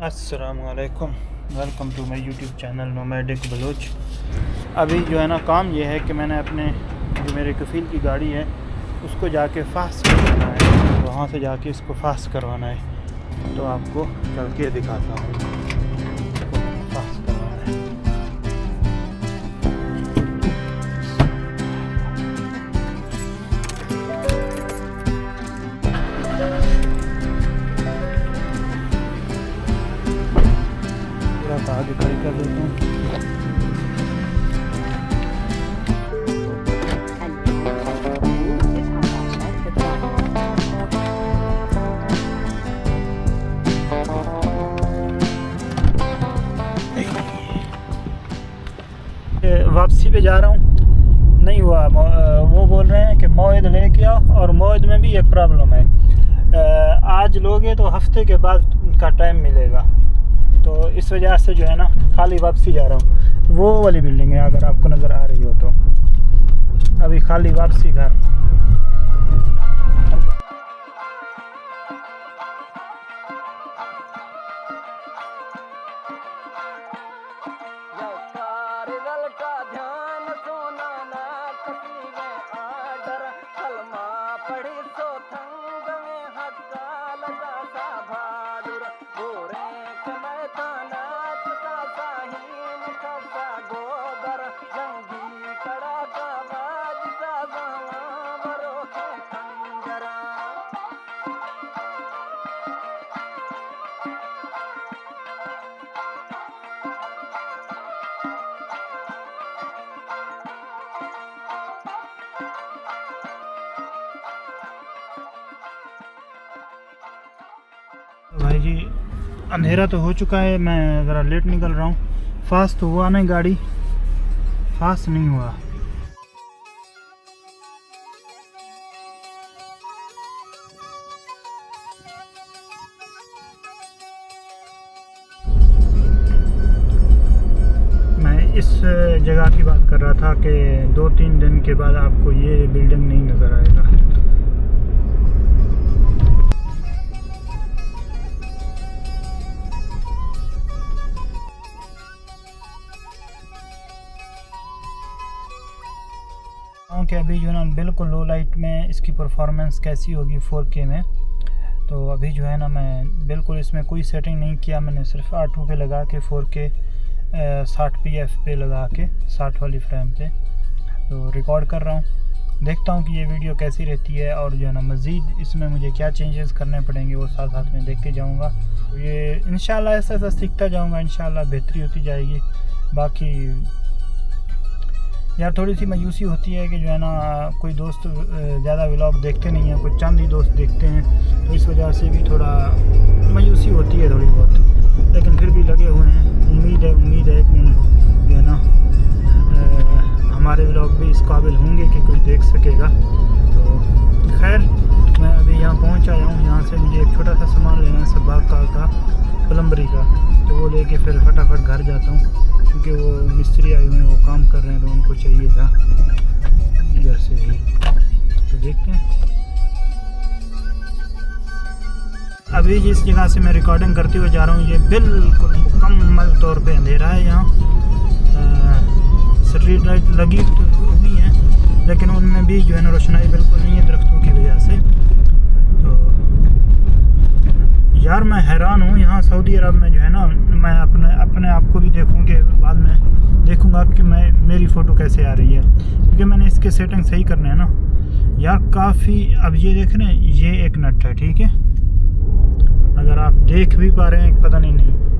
अस्सलामुअलैकुम, welcome to my YouTube channel nomadic Baloch. अभी जो है ना काम ये है कि मैंने अपने जो मेरे कफ़ील की गाड़ी है उसको जाके फास्ट करवाना है, वहाँ से जाके इसको फास्ट करवाना है। तो आपको चल के दिखाता हूँ फास्ट करवाना है। आगे खड़ी कर देता हूँ। वापसी पे जा रहा हूँ, नहीं हुआ। वो बोल रहे हैं कि मौइद लेके आओ, और मौइद में भी एक प्रॉब्लम है। आज लोगे तो हफ्ते के बाद उनका टाइम मिलेगा, तो इस वजह से जो है ना खाली वापसी जा रहा हूँ। वो वाली बिल्डिंग है, अगर आपको नज़र आ रही हो तो। अभी खाली वापसी घर। भाई जी अंधेरा तो हो चुका है, मैं ज़रा लेट निकल रहा हूँ। फास्ट तो हुआ नहीं, गाड़ी फास्ट नहीं हुआ। मैं इस जगह की बात कर रहा था कि 2-3 दिन के बाद आपको ये बिल्डिंग नहीं नज़र आएगा। कि अभी जो है ना बिल्कुल लो लाइट में इसकी परफॉर्मेंस कैसी होगी 4K में। तो अभी जो है ना मैं बिल्कुल इसमें कोई सेटिंग नहीं किया, मैंने सिर्फ R2 पे लगा के 4K 60pf पे लगा के 60 वाली फ्रेम पे तो रिकॉर्ड कर रहा हूँ। देखता हूँ कि ये वीडियो कैसी रहती है, और जो है ना मज़ीद इसमें मुझे क्या चेंजेस करने पड़ेंगे वो साथ साथ में देखते जाऊँगा। तो ये इंशाल्लाह ऐसा ऐसा सीखता जाऊँगा, इंशाल्लाह बेहतरी होती जाएगी। बाकी यार थोड़ी सी मायूसी होती है कि जो है ना कोई दोस्त ज़्यादा व्लॉग देखते नहीं हैं, कुछ चंद ही दोस्त देखते हैं, तो इस वजह से भी थोड़ा मायूसी होती है थोड़ी बहुत। लेकिन फिर भी लगे हुए हैं, उम्मीद है कि जो है ना हमारे व्लॉग भी इस काबिल होंगे कि कोई देख सकेगा। तो खैर मैं अभी यहाँ पहुँच आया हूँ। यहाँ से मुझे एक छोटा सा सामान लेना है, सबाक का प्लम्बरी का, तो वो लेके फिर फटाफट घर जाता हूँ, क्योंकि वो मिस्त्री आए हुए हैं, वो काम कर रहे हैं, तो उनको चाहिए था इधर से ही। तो देखते हैं। अभी जिस जगह से मैं रिकॉर्डिंग करते हुए जा रहा हूँ ये बिल्कुल मुकम्मल तौर पे अंधेरा है। यहाँ स्ट्रीट लाइट लगी हुई हैं, लेकिन उनमें भी जो है ना रोशनाई बिल्कुल नहीं है दरख्तों की वजह से। तो यार मैं हैरान हूँ, यहाँ सऊदी अरब में जो है ना मैं अपने आप को भी देखूँगी, बाद में देखूँगा कि मेरी फ़ोटो कैसे आ रही है, क्योंकि मैंने इसके सेटिंग सही करने हैं ना यार काफ़ी। अब ये देख रहे हैं, ये एक नट है, ठीक है, अगर आप देख भी पा रहे हैं, पता नहीं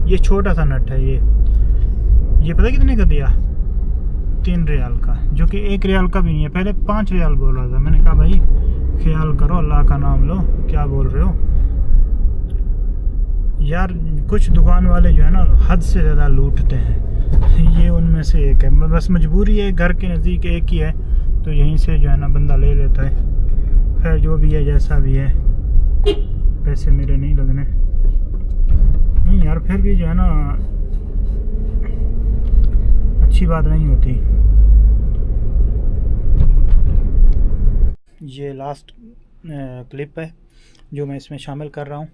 ये छोटा सा नट है। ये पता कितने का दिया? 3 रियाल का, जो कि 1 रियाल का भी नहीं है। पहले 5 रियाल बोल रहा था, मैंने कहा भाई ख्याल करो, अल्लाह का नाम लो, क्या बोल रहे हो यार। कुछ दुकान वाले जो है ना हद से ज़्यादा लूटते हैं, ये उनमें से एक है। बस मजबूरी है, घर के नज़दीक एक ही है, तो यहीं से जो है ना बंदा ले लेता है। खैर जो भी है, जैसा भी है, पैसे मेरे नहीं लगने। नहीं यार फिर भी जो है ना अच्छी बात नहीं होती। ये लास्ट क्लिप है जो मैं इसमें शामिल कर रहा हूँ।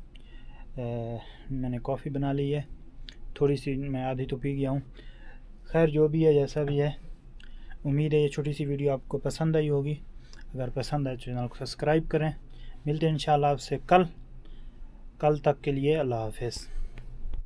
मैंने कॉफ़ी बना ली है, थोड़ी सी, मैं आधी तो पी गया हूँ। खैर जो भी है जैसा भी है, उम्मीद है ये छोटी सी वीडियो आपको पसंद आई होगी। अगर पसंद आए तो चैनल को सब्सक्राइब करें। मिलते हैं इंशाल्लाह आपसे कल तक के लिए अल्लाह हाफ़िज़।